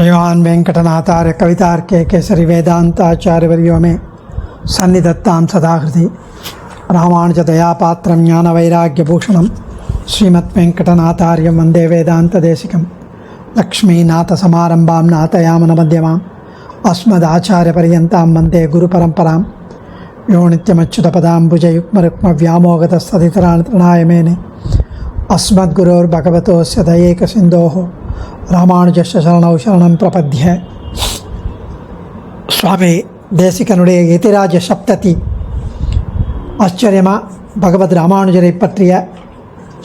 श्रीमान वेंकटनाथार्य कवितार्के केसरी वेदांताचार्यवर्यो मे सन्निधत्तां सदाहृति रामानुजदयापात्रं ज्ञानवैराग्यभूषणं श्रीमद्वेंकटनाथार्यं वन्दे वेदान्तदेशिकं लक्ष्मीनाथसमारम्भां नाथयामनमध्यमाम् अस्मदाचार्यपर्यन्तां वन्दे गुरुपरम्परां यो नित्यमच्युतपदाम्बुजयुग्मरुक्मव्यामोगतस्तदितराणतृणाय मेने अस्मद्गुरोर्भगवतोऽस्य दयैकसिन्धोः ராமானுஜஸ்ய சரணௌ சரணம் பிரபத்ய. சுவாமி தேசிகனுடைய யதிராஜ சப்ததி ஆச்சரியமாக பகவத் ராமானுஜரை பற்றிய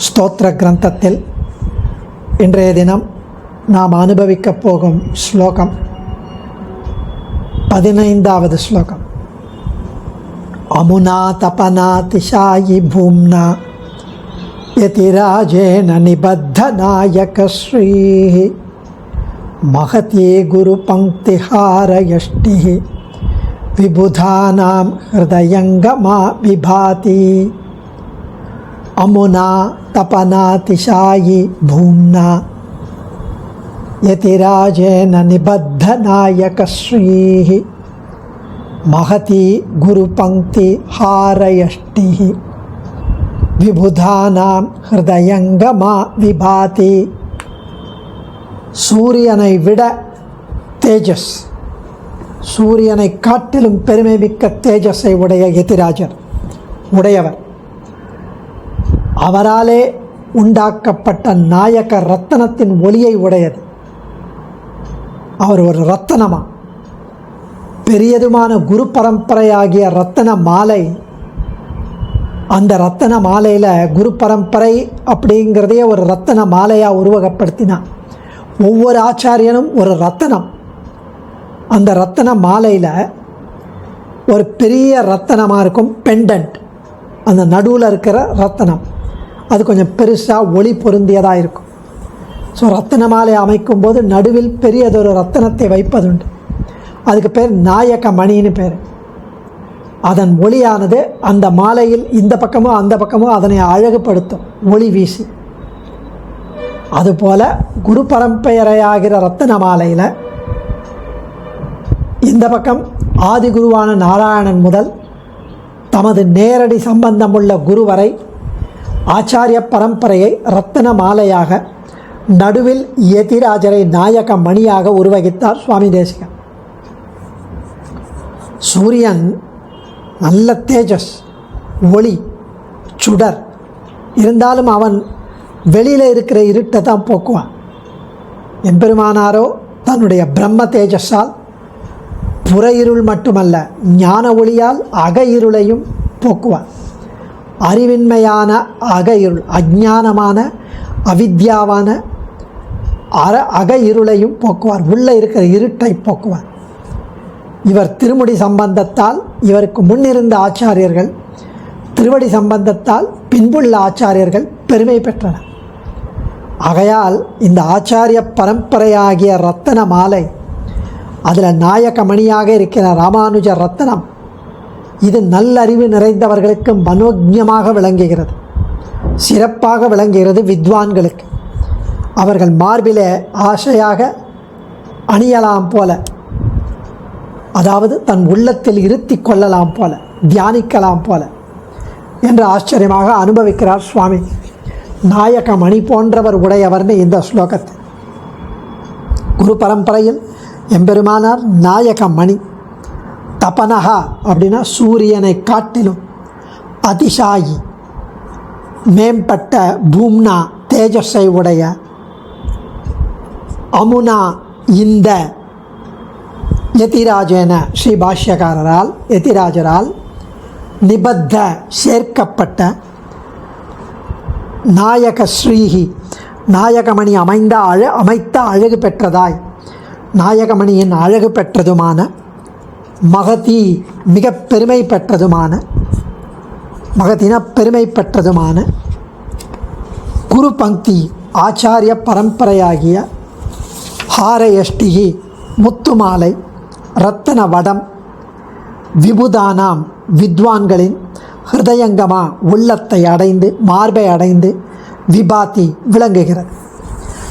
ஸ்தோத்திர கிரந்தத்தில் இன்றைய தினம் நாம் அனுபவிக்கப் போகும் ஸ்லோகம் 15வது ஸ்லோகம். அமுனா தபனா திசாயி பூம்னா यतिराजेन निबद्धनायकश्रीः महती गुरुपङ्क्तिहारयष्टिः विबुधानां हृदयङ्गमा विभाति. अमुना तपनातिशायि भूम्ना यतिराजेन निबद्धनायकश्रीः महती गुरुपङ्क्तिहारयष्टिः விபுதானாம் ஹிருதயங்கமா விபாதி. சூரியனை விட தேஜஸ், சூரியனை காட்டிலும் பெருமை மிக்க தேஜஸை உடைய யதிராஜர் உடையவர். அவராலே உண்டாக்கப்பட்ட நாயக ரத்தனத்தின் ஒளியை உடையது. அவர் ஒரு ரத்தனமா, பெரியதுமான குரு பரம்பரையாகிய ரத்தன மாலை. அந்த ரத்தன மாலையில் குரு பரம்பரை அப்படிங்கிறதையே ஒரு ரத்தன மாலையாக உருவகப்படுத்தினான். ஒவ்வொரு ஆச்சாரியனும் ஒரு ரத்தனம். அந்த ரத்தன மாலையில் ஒரு பெரிய ரத்தனமாக இருக்கும் பெண்டன்ட், அந்த நடுவில் இருக்கிற ரத்தனம் அது கொஞ்சம் பெருசாக ஒளி பொருந்தியதாக இருக்கும். ஸோ ரத்தன மாலை அமைக்கும்போது நடுவில் பெரியதொரு ரத்தனத்தை வைப்பதுண்டு. அதுக்கு பேர் நாயக மணின்னு பேர். அதன் ஒளியானது அந்த மாலையில் இந்த பக்கமோ அந்த பக்கமோ அதனை அழகுபடுத்தும் ஒளி வீசி. அதுபோல குரு பரம்பரையாகிற ரத்தன மாலையில் இந்த பக்கம் ஆதி குருவான நாராயணன் முதல் தமது நேரடி சம்பந்தமுள்ள குரு வரை ஆச்சாரிய பரம்பரையை ரத்தன மாலையாக, நடுவில் யதிராஜரை நாயக மணியாக உருவகித்தார் சுவாமி தேசிகன். சூரியன் நல்ல தேஜஸ், ஒளி, சுடர் இருந்தாலும் அவன் வெளியில் இருக்கிற இருட்டை தான் போக்குவான். எம்பெருமானாரோ தன்னுடைய பிரம்ம தேஜஸால் புற இருள் மட்டுமல்ல, ஞான ஒளியால் அக இருளையும் போக்குவான். அறிவின்மையான அக இருள், அஞ்ஞானமான அவித்யாவான அக இருளையும் போக்குவார். உள்ளே இருக்கிற இருட்டை போக்குவார். இவர் திருமுடி சம்பந்தத்தால் இவருக்கு முன்னிருந்த ஆச்சாரியர்கள், திருவடி சம்பந்தத்தால் பின்புள்ள ஆச்சாரியர்கள் பெருமை பெற்றனர். ஆகையால் இந்த ஆச்சாரிய பரம்பரையாகிய ரத்தன மாலை, அதில் நாயக மணியாக இருக்கிற ராமானுஜ ரத்தனம், இது நல்லறிவு நிறைந்தவர்களுக்கு மனோஜ்ஞமாக விளங்குகிறது, சிறப்பாக விளங்குகிறது. வித்வான்களுக்கு அவர்கள் மார்பிலே ஆசையாக அணியலாம் போல, அதாவது தன் உள்ளத்தில் இருத்தி கொள்ளலாம் போல, தியானிக்கலாம் போல என்று ஆச்சரியமாக அனுபவிக்கிறார் சுவாமி. நாயக மணி போன்றவர் உடையவர்னு இந்த ஸ்லோகத்தில். குரு பரம்பரையில் எம்பெருமானார் நாயக மணி. தபனஹா அப்படின்னா சூரியனை காட்டிலும், அதிசாயி மேம்பட்ட, பூம்னா தேஜஸை உடைய, அமுனா இந்த யதிராஜேன ஸ்ரீபாஷ்யக்காரரால் யதிராஜரால் நிபத்த சேர்க்கப்பட்ட, நாயக ஸ்ரீஹி நாயகமணி அமைத்த அழகு பெற்றதாய், நாயகமணியின் அழகு பெற்றதுமான, மகதி மிக பெருமை பெற்றதுமான, மகதினா பெருமை பெற்றதுமான, குரு பங்கி ஆச்சாரிய பரம்பரையாகிய, ஹாரயஷ்டிகி முத்துமாலை, ரத்தன வடம், விபுதானாம் வித்வான்களின் ஹிருதயங்கமா உள்ளத்தை அடைந்து, மார்பை அடைந்து, விபாதி விளங்குகிறது.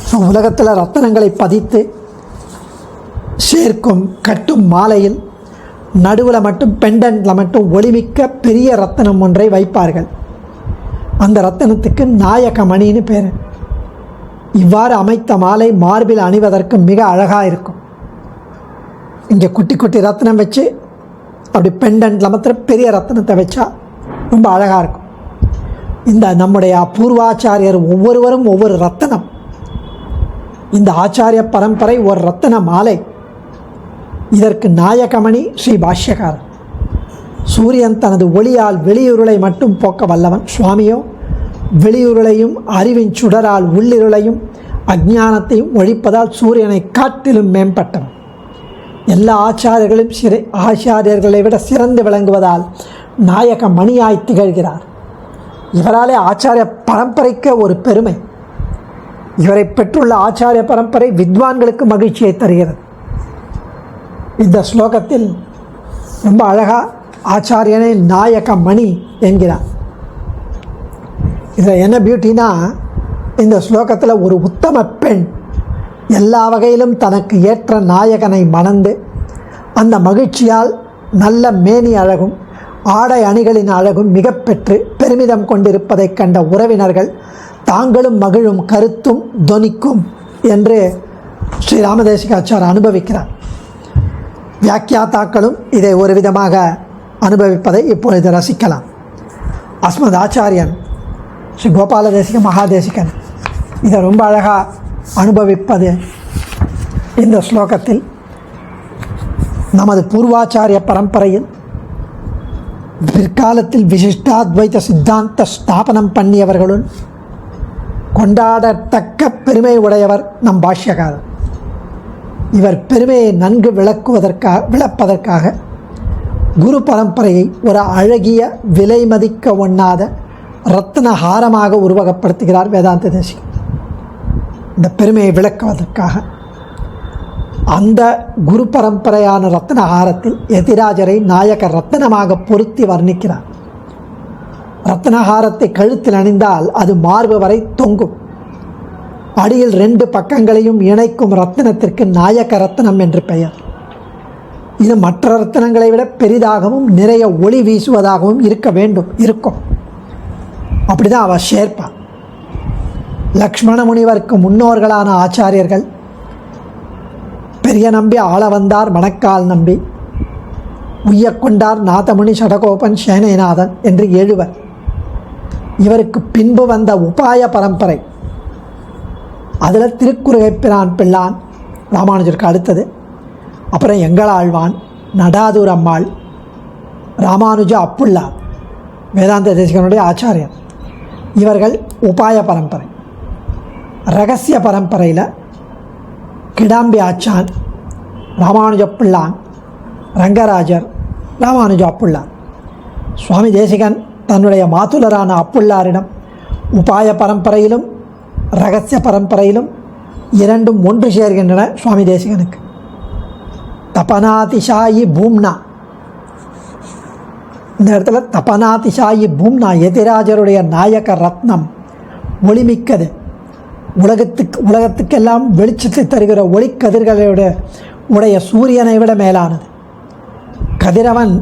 ஸோ உலகத்தில் ரத்தனங்களை பதித்து சேர்க்கும் கட்டும் மாலையில் நடுவில் மட்டும் பெண்டன்ட்டில் மட்டும் ஒளிமிக்க பெரிய ரத்தனம் ஒன்றை வைப்பார்கள். அந்த ரத்தனத்துக்கு நாயகமணின்னு பேர். இவ்வாறு அமைத்த மாலை மார்பில் அணிவதற்கு மிக அழகாக இருக்கும். இங்கே குட்டி குட்டி ரத்தனம் வச்சு அப்படி பெண்டன்ட்டில் மாத்திரம் பெரிய ரத்தனத்தை வச்சா ரொம்ப அழகாக இருக்கும். இந்த நம்முடைய பூர்வாச்சாரியர் ஒவ்வொருவரும் ஒவ்வொரு ரத்தனம். இந்த ஆச்சாரிய பரம்பரை ஒரு ரத்தன மாலை. இதற்கு நாயகமணி ஸ்ரீ பாஷ்யகாரர். சூரியன் தனது ஒளியால் வெளியுருளை மட்டும் போக்க வல்லவன். சுவாமியோ வெளியுருளையும் அறிவின் சுடரால் உள்ளிருளையும் அஞ்ஞானத்தையும் ஒழிப்பதால் சூரியனை காட்டிலும் மேம்பட்டவன். எல்லா ஆச்சாரியர்களை விட சிறந்து விளங்குவதால் நாயக மணியாய் திகழ்கிறார். இவராலே ஆச்சாரிய பரம்பரைக்கு ஒரு பெருமை. இவரை பெற்றுள்ள ஆச்சாரிய பரம்பரை வித்வான்களுக்கு மகிழ்ச்சியை தருகிறது. இந்த ஸ்லோகத்தில் ரொம்ப அழகாக ஆச்சாரியனை நாயக மணி என்கிறார். இதில் என்ன பியூட்டினா, இந்த ஸ்லோகத்தில் ஒரு உத்தம பெண் எல்லா வகையிலும் தனக்கு ஏற்ற நாயகனை மணந்து அந்த மகிழ்ச்சியால் நல்ல மேனி அழகும் ஆடை அணிகளின் அழகும் மிக பெற்று பெருமிதம் கொண்டிருப்பதைக் கண்ட உறவினர்கள் தாங்களும் மகிழும் கருத்தும் தொனிக்கும் என்று ஸ்ரீ ராமதேசிகாச்சார் அனுபவிக்கிறார். வியாக்கியாத்தாக்களும் இதை ஒரு விதமாக அனுபவிப்பதை இப்பொழுது ரசிக்கலாம். அஸ்மத் ஆச்சாரியன் ஸ்ரீ கோபாலதேசிக மகாதேசிகன் இதை ரொம்ப அழகாக அனுபவிப்பது இந்த ஸ்லோகத்தில். நமது பூர்வாச்சாரிய பரம்பரையில் பிற்காலத்தில் விசிஷ்டாத்வைத சித்தாந்த ஸ்தாபனம் பண்ணியவர்களும் கொண்டாடத்தக்க பெருமை உடையவர் நம் பாஷ்யகாரர். இவர் பெருமையை நன்கு விளப்பதற்காக குரு பரம்பரையை ஒரு அழகிய விலை மதிக்க ஒண்ணாத ரத்ன ஹாரமாக உருவகப்படுத்துகிறார் வேதாந்த தேசிகன். இந்த பெருமையை விளக்குவதற்காக அந்த குரு பரம்பரையான ரத்ன ஹாரத்தில் எதிராஜரை நாயக ரத்னமாக பொருத்தி வர்ணிக்கிறார். ரத்னஹாரத்தை கழுத்தில் அணிந்தால் அது மார்பு வரை தொங்கும். அடியில் 2 பக்கங்களையும் இணைக்கும் ரத்தினத்திற்கு நாயக ரத்னம் என்று பெயர். இது மற்ற ரத்தினங்களை விட பெரிதாகவும் நிறைய ஒளி வீசுவதாகவும் இருக்கும். அப்படிதான் அவ ஷேர்ப்பா. லக்ஷ்மண முனிவருக்கு முன்னோர்களான ஆச்சாரியர்கள் பெரிய நம்பி ஆள வந்தார் மணக்கால் நம்பி, உய்யக்கொண்டார் நாதமுனி சடகோபன் சேனைநாதன் என்று 7வர். இவருக்கு பின்பு வந்த உபாய பரம்பரை, அதில் திருக்குறுகைப்பிரான் பிள்ளான் ராமானுஜருக்கு அடுத்தது. அப்புறம் எங்களாழ்வான், நடாதூர் அம்மாள், ராமானுஜ அப்புள்ளா வேதாந்த தேசிகனுடைய ஆச்சாரியர். இவர்கள் உபாய பரம்பரை. ரகசிய பரம்பரையில் கிடாம்பி ஆச்சான், ராமானுஜ பிள்ளான், ரங்கராஜர், ராமானுஜ அப்புள்ளார். சுவாமி தேசிகன் தன்னுடைய மாதுலரான அப்புள்ளாரிடம் உபாய பரம்பரையிலும் ரகசிய பரம்பரையிலும் 2ம் ஒன்று சேர்கின்றன. சுவாமி தேசிகனுக்கு தபனாதிசாயி பூம்னா, இந்த இடத்துல தபனாதிசாயி பூம்னா எதிராஜருடைய நாயக ரத்னம் ஒளிமிக்கது. உலகத்துக்கெல்லாம் வெளிச்சத்தை தருகிற ஒளிக்கதிர்களோட உடைய சூரியனை விட மேலானது. கதிரவன்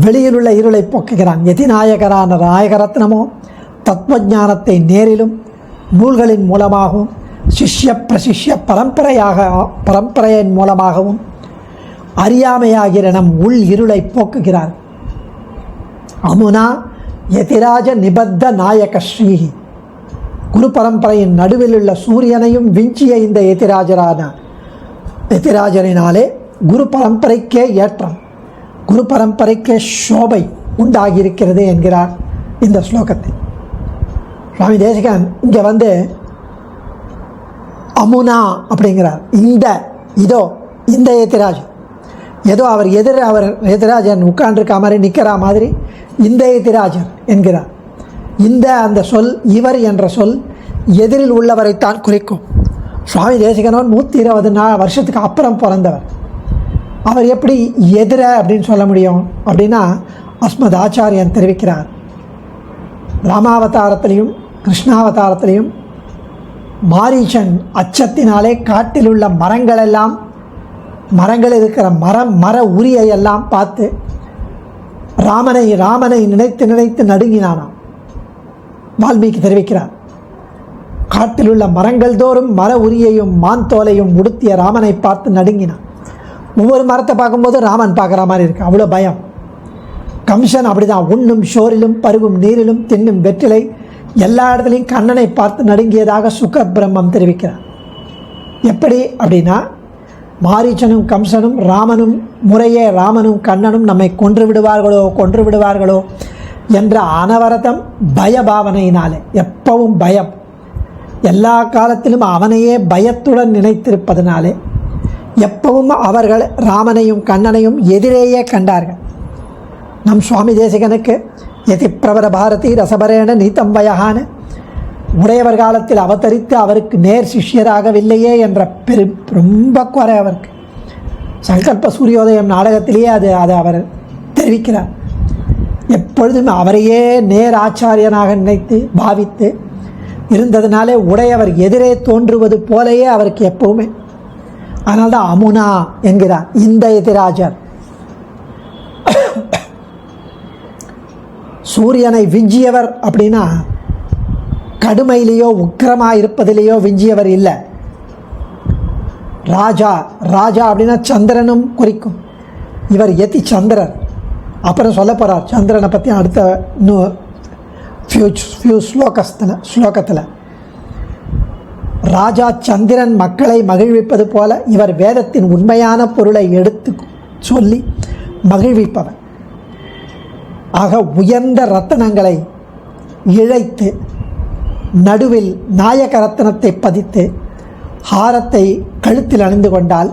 வெளியில் உள்ள இருளை போக்குகிறான். எதிநாயகரான நாயகரத்னமோ தத்துவஞானத்தை நேரிலும் நூல்களின் மூலமாகவும் சிஷ்ய பிரசிஷ்ய பரம்பரையின் மூலமாகவும் அறியாமையாகிற நம் உள் இருளை போக்குகிறார். அமுனா யதிராஜ நிபத்த நாயக ஸ்ரீஹி. குரு பரம்பரையின் நடுவில் உள்ள சூரியனையும் விஞ்சிய இந்த எதிராஜரினாலே குரு பரம்பரைக்கே ஏற்றம், குரு பரம்பரைக்கே சோபை உண்டாகியிருக்கிறது என்கிறார் இந்த ஸ்லோகத்தில். சுவாமி தேசிகன் இங்கே அமுனா அப்படிங்கிறார். இந்த எதிராஜன் ஏதோ அவர் எதிராஜன் உட்காண்டிருக்க மாதிரி நிற்கிற மாதிரி இந்த எதிராஜன் என்கிறார். அந்த சொல், இவர் என்ற சொல் எதிரில் உள்ளவரைத்தான் குறிக்கும். சுவாமி தேசிகனோ 120 வருஷத்துக்கு அப்புறம் பிறந்தவர். அவர் எப்படி எதிர அப்படின்னு சொல்ல முடியும் அப்படின்னா, அஸ்மத் ஆச்சாரியன் தெரிவிக்கிறார், ராமாவதாரத்திலையும் கிருஷ்ணாவதாரத்திலையும் மாரீசன் அச்சத்தினாலே காட்டில் உள்ள மரங்கள் இருக்கிற மர உரியை எல்லாம் பார்த்து ராமனை நினைத்து நடுங்கினானாம். வால்மீகி தெரிவிக்கிறார். காட்டில் உள்ள மரங்கள் தோறும் மர உரியையும் மான் தோலையும் உடுத்திய ராமனை பார்த்து நடுங்கினான். ஒவ்வொரு மரத்தை பார்க்கும்போது ராமன் பார்க்குற மாதிரி இருக்கு, அவ்வளோ பயம். கம்சன் அப்படிதான், உண்ணும் சோரிலும் பருகும் நீரிலும் தின்னும் வெற்றிலை எல்லா இடத்துலையும் கண்ணனை பார்த்து நடுங்கியதாக சுக பிரம்மம் தெரிவிக்கிறார். எப்படி அப்படின்னா, மாரீசனும் கம்சனும் ராமனும் முறையே ராமனும் கண்ணனும் நம்மை கொன்று விடுவார்களோ என்ற அனவரதம் பயபாவனையினாலே, எப்பவும் பயம், எல்லா காலத்திலும் அவனையே பயத்துடன் நினைத்திருப்பதனாலே எப்பவும் அவர்கள் ராமனையும் கண்ணனையும் எதிரேயே கண்டார்கள். நம் சுவாமி தேசிகனுக்கு எதி பிரபர பாரதி ரசபரேன நீத்தம் வயகான உடையவர் காலத்தில் அவதரித்து அவருக்கு நேர் சிஷ்யராகவில்லையே என்ற ரொம்ப குறை அவருக்கு. சங்கல்ப சூரியோதயம் நாடகத்திலேயே அதை அவர் தெரிவிக்கிறார். எப்பொழுதும் அவரையே நேர் ஆச்சாரியனாக நினைத்து பாவித்து இருந்ததுனாலே உடையவர் எதிரே தோன்றுவது போலேயே அவருக்கு எப்பவுமே. அதனால்தான் அமுனா என்கிறார் இந்த எதிராஜர். சூரியனை விஞ்சியவர் அப்படின்னா கடுமையிலேயோ உக்கிரமாக இருப்பதிலேயோ விஞ்சியவர் இல்லை. ராஜா அப்படின்னா சந்திரனும் குறிக்கும். இவர் எதி சந்திரர். அப்புறம் சொல்ல போகிறார் சந்திரனை பற்றி அடுத்த இன்னும் ஃபியூ ஸ்லோகத்தில். ராஜா சந்திரன் மக்களை மகிழ்விப்பது போல இவர் வேதத்தின் உண்மையான பொருளை எடுத்து சொல்லி மகிழ்விப்பவர். ஆக உயர்ந்த ரத்தனங்களை இழைத்து நடுவில் நாயக ரத்தனத்தை பதித்து ஹாரத்தை கழுத்தில் அணிந்து கொண்டால்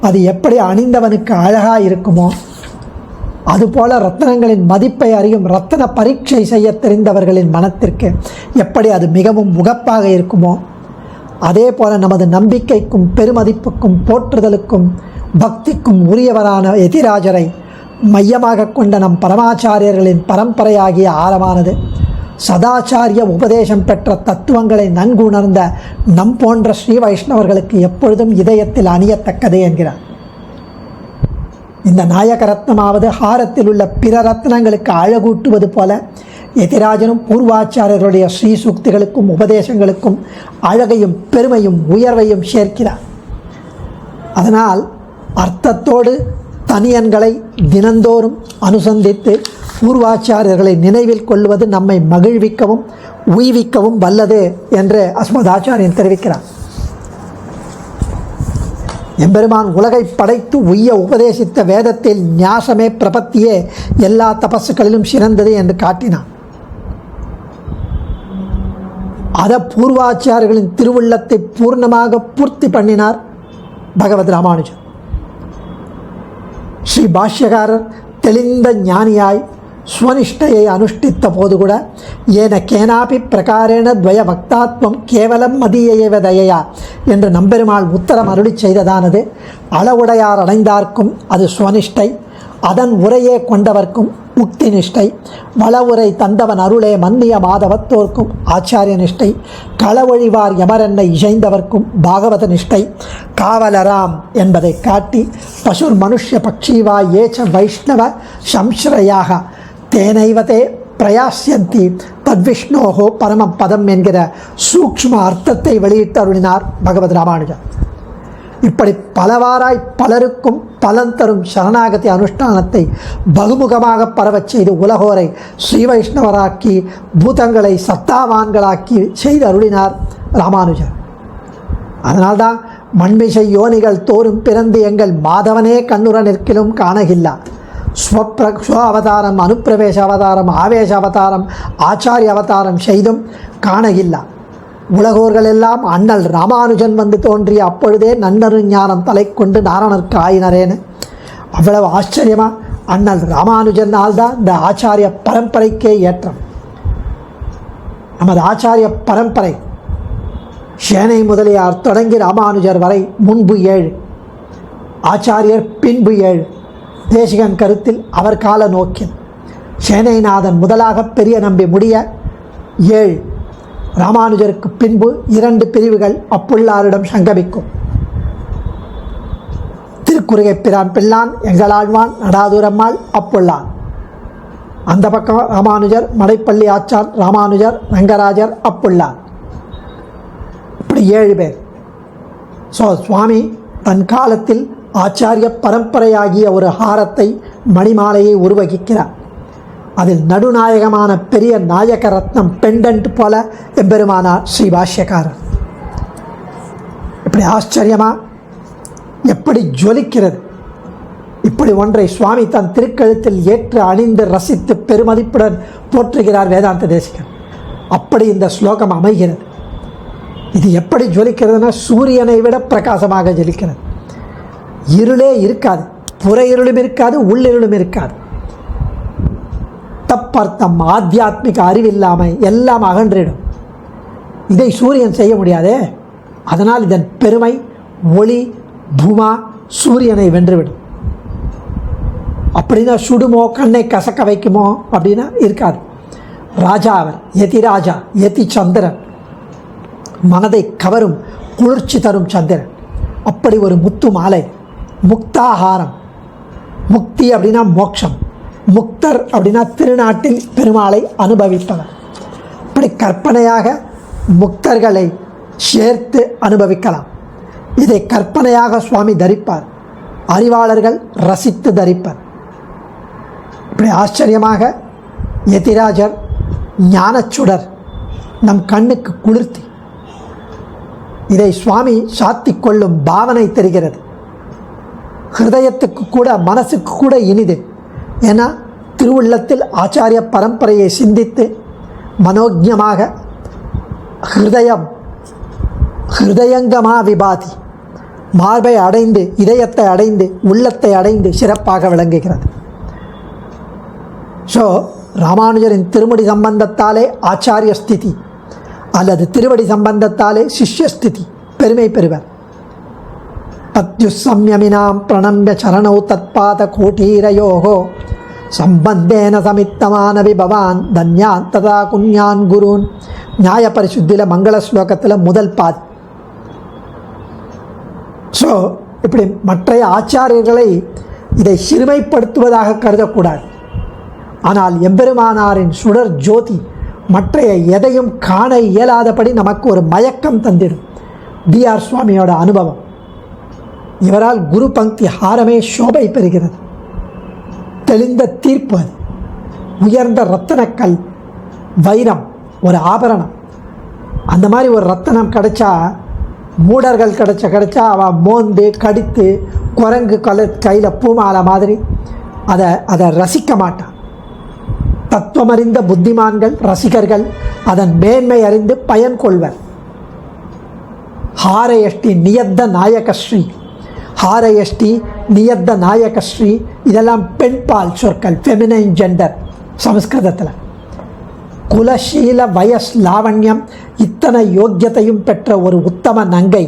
அது எப்படி அணிந்தவனுக்கு அழகாக இருக்குமோ அதுபோல ரத்தனங்களின் மதிப்பை அறியும் ரத்தன பரீட்சை செய்ய தெரிந்தவர்களின் மனத்திற்கு எப்படி அது மிகவும் முகப்பாக இருக்குமோ அதே போல நமது நம்பிக்கைக்கும் பெருமதிப்புக்கும் போற்றுதலுக்கும் பக்திக்கும் உரியவரான எதிராஜரை மையமாக கொண்ட நம் பரமாச்சாரியர்களின் பரம்பரையாகிய ஆரமானது சதாச்சாரிய உபதேசம் பெற்ற தத்துவங்களை நன்கு உணர்ந்த நம் போன்ற ஸ்ரீ வைஷ்ணவர்களுக்கு எப்பொழுதும் இதயத்தில் அணியத்தக்கதே என்கிறார். இந்த நாயக ரத்னமாவது ஹாரத்தில் உள்ள பிற ரத்னங்களுக்கு அழகூட்டுவது போல எதிராஜனும் பூர்வாச்சாரியர்களுடைய ஸ்ரீ சூக்திகளுக்கும் உபதேசங்களுக்கும் அழகையும் பெருமையும் உயர்வையும் சேர்க்கிறார். அதனால் அர்த்தத்தோடு தனியன்களை தினந்தோறும் அனுசந்தித்து பூர்வாச்சாரியர்களை நினைவில் கொள்வது நம்மை மகிழ்விக்கவும் உய்விக்கவும் வல்லது என்று அஸ்மதாச்சாரியன் தெரிவிக்கிறார். எம்பெருமான் உலகை படைத்து உய்ய உபதேசித்த வேதத்தில் ஞாசமே பிரபத்தியே எல்லா தபசுகளிலும் சிறந்தது என்று காட்டினான். அதை பூர்வாச்சாரியர்களின் திருவுள்ளத்தை பூர்ணமாக பூர்த்தி பண்ணினார் பகவத் ராமானுஜர். ஸ்ரீ பாஷ்யகாரர் தெளிந்த ஞானியாய் ஸ்வனிஷ்டையை அனுஷ்டித்த போது கூட ஏன கேனாபி பிரகாரேண துவய பக்தாத்வம் கேவலம் மதியேவ தயையா என்று நம்பெருமாள் உத்தரம் அருளி செய்ததானது அளவுடையார் அடைந்தார்க்கும் அது ஸ்வனிஷ்டை, அதன் உரையே கொண்டவர்க்கும் முக்தி நிஷ்டை, வளவுரை தந்தவன் அருளே மன்னிய மாதவத்தோர்க்கும் ஆச்சாரிய நிஷ்டை, களவொழிவார் யமரென்னை இசைந்தவர்க்கும் பாகவத நிஷ்டை காவலராம் என்பதை காட்டி பசுர் மனுஷ்ய பக்ஷீவா ஏச்ச வைஷ்ணவ சம்ஸ்ரயாக தேனைவதே பிரயாசியந்தி தத்விஷ்ணோகோ பரம பதம் என்கிற சூக்ஷ்ம அர்த்தத்தை வெளியிட்டு அருளினார் பகவத் ராமானுஜர். இப்படி பலவாராய் பலருக்கும் பலன் தரும் சரணாகதி அனுஷ்டானத்தை பகுமுகமாக பரவச் செய்து உலகோரை ஸ்ரீ வைஷ்ணவராக்கி பூதங்களை சத்தாவான்களாக்கி செய்து அருளினார் ராமானுஜர். அதனால்தான் மண்மிசை யோனிகள் தோறும் பிறந்து எங்கள் மாதவனே கண்ணுற நிற்கிலும் காணகில்லா ஸ்வ அவதாரம் அனுப்பிரவேச அவதாரம் ஆவேச அவதாரம் ஆச்சாரிய அவதாரம் செய்தும் காணகில்லா உலகோர்கள் எல்லாம் அண்ணல் ராமானுஜன் வந்து தோன்றிய அப்பொழுதே நன்னரு ஞானம் தலை கொண்டு நாரணருக்கு ஆயினரேன்னு அவ்வளவு ஆச்சரியமாக அண்ணல் ராமானுஜனால் தான் இந்த ஆச்சாரிய பரம்பரைக்கே ஏற்றம். நமது ஆச்சாரிய பரம்பரை சேனை முதலியார் தொடங்கி ராமானுஜர் வரை முன்பு 7, ஆச்சாரியர் பின்பு 7. தேசிகன் கருத்தில் அவர் கால நோக்கில் சேனைநாதன் முதலாக பெரிய நம்பி முடிய 7, ராமானுஜருக்கு பின்பு 2 பிரிவுகள் அப்புள்ளாரிடம் சங்கமிக்கும். திருக்குறுகை பிரான் பிள்ளான், எங்களாழ்வான், நடாதூரம்மாள், அப்புள்ளான். அந்த பக்கம் ராமானுஜர், மடைப்பள்ளி ஆச்சான், ராமானுஜர், ரங்கராஜர், அப்புள்ளான். இப்படி 7 பேர். ஸோ சுவாமி தன் காலத்தில் ஆச்சாரிய பரம்பரையாகிய ஒரு ஹாரத்தை, மணிமாலையை உருவகிக்கிறார். அதில் நடுநாயகமான பெரிய நாயக ரத்னம் பெண்டன்ட் போல எம்பெருமானார் ஸ்ரீ பாஷ்யக்காரர். இப்படி ஆச்சரியமா எப்படி ஜொலிக்கிறது! இப்படி ஒன்றை சுவாமி தன் திருக்கழுத்தில் ஏற்று அணிந்து ரசித்து பெருமதிப்புடன் போற்றுகிறார் வேதாந்த தேசிகன். அப்படி இந்த ஸ்லோகம் அமைகிறது. இது எப்படி ஜொலிக்கிறதுனா, சூரியனை விட பிரகாசமாக ஜொலிக்கிறது. இருளே இருக்காது, புற இருளும் இருக்காது, உள்ளிருளும் இருக்காது. தப்பர்த்தம், ஆத்தியாத்மிக அறிவில்லாமை எல்லாம் அகன்றிடும். இதை சூரியன் செய்ய முடியாதே. அதனால் இதன் பெருமை, ஒளி, பூமா சூரியனை வென்றுவிடும். அப்படின்னா சுடுமோ, கண்ணை கசக்க வைக்குமோ அப்படின்னா இருக்காது. ராஜா அவர், யதி ராஜா, யதி சந்திரன், மனதை கவரும் குளிர்ச்சி தரும் சந்திரன். அப்படி ஒரு முத்து மாலை, முக்தாஹாரம். முக்தி அப்படின்னா மோட்சம், முக்தர் அப்படின்னா திருநாட்டில் பெருமாளை அனுபவிப்பவர். இப்படி கற்பனையாக முக்தர்களை சேர்த்து அனுபவிக்கலாம். இதை கற்பனையாக சுவாமி தரிப்பார், அறிவாளர்கள் ரசித்து தரிப்பார். இப்படி ஆச்சரியமாக யதிராஜர் ஞானச்சுடர், நம் கண்ணுக்கு குளிர்த்தி. இதை சுவாமி சாத்தி கொள்ளும் பாவனை தெரிகிறது. ஹிருதயத்துக்கு கூட, மனசுக்கு கூட இனிது. ஏன்னா திருவுள்ளத்தில் ஆச்சாரிய பரம்பரையை சிந்தித்து மனோஜமாக ஹிருதயங்கமா விபாதி, மார்பை அடைந்து, இதயத்தை அடைந்து, உள்ளத்தை அடைந்து சிறப்பாக விளங்குகிறது. ஸோ ராமானுஜரின் திருமுடி சம்பந்தத்தாலே ஆச்சாரிய ஸ்திதி அல்லது திருவடி சம்பந்தத்தாலே சிஷ்யஸ்திதி பெருமை பெறுவர். பத்யுசம்யமினாம் பிரணம்ய சரணௌ தத்பாத கோட்டீரயோகோ சம்பந்தேன சமித்தமானவி பவான் தன்யான் ததா குன்யான் குருன். நியாய பரிசுத்தியில் மங்கள ஸ்லோகத்தில் முதல் பாதி. ஸோ இப்படி மற்ற ஆச்சாரியர்களை இதை சிறுமைப்படுத்துவதாக கருதக்கூடாது. ஆனால் எம்பெருமானாரின் சுடர் ஜோதி மற்ற எதையும் காண இயலாதபடி நமக்கு ஒரு மயக்கம் தந்திடும். டிஆர் சுவாமியோட அனுபவம். இவரால் குரு பங்கி ஹாரமே சோபை பெறுகிறது. தெளிந்த தீர்ப்பு அது. உயர்ந்த ரத்தனக்கல், வைரம், ஒரு ஆபரணம். அந்த மாதிரி ஒரு ரத்தனம் கிடைச்சா, மூடர்கள் கிடைச்சா அவன் மோந்து கடித்து குரங்கு கையில் பூமாலை மாதிரி அதை ரசிக்க மாட்டான். தத்துவமறிந்த புத்திமான்கள், ரசிகர்கள் அதன் மேன்மை அறிந்து பயன் கொள்வர். ஹாரயஷ்டி நியத்த நாயகஸ்ரீ, ஹாரயஷ்டி நியத்த நாயகஸ்ரீ இதெல்லாம் பெண்பால் சொற்கள், ஃபெமினைன் ஜெண்டர் சமஸ்கிருதத்தில். குலசீல வயஸ் லாவண்யம் இத்தனை யோக்கியத்தையும் பெற்ற ஒரு உத்தம நங்கை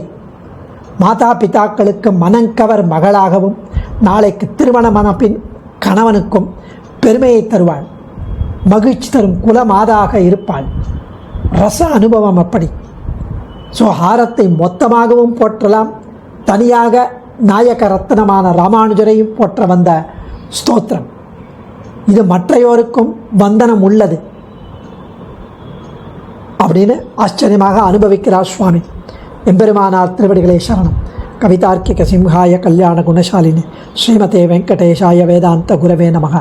மாதா பிதாக்களுக்கு மனங்கவர் மகளாகவும் நாளைக்கு திருமணமான பின் கணவனுக்கும் பெருமையை தருவாள். மகிழ்ச்சி தரும் குலமாதாக இருப்பாள். ரச அனுபவம் அப்படி. ஸோ ஹாரத்தை மொத்தமாகவும் போற்றலாம், தனியாக நாயக ரத்னமான ராமானுஜரையும் போற்ற வந்த ஸ்தோத்திரம் இது. மற்றையோருக்கும் வந்தனம் உள்ளது அப்படின்னு ஆச்சரியமாக அனுபவிக்கிறார் சுவாமி. எம்பெருமானார் திருவடிகளே சரணம். கவிதார்க்கிக சிம்ஹாய கல்யாண குணசாலினி ஸ்ரீமதே வெங்கடேஷாய வேதாந்த குரவே நமக.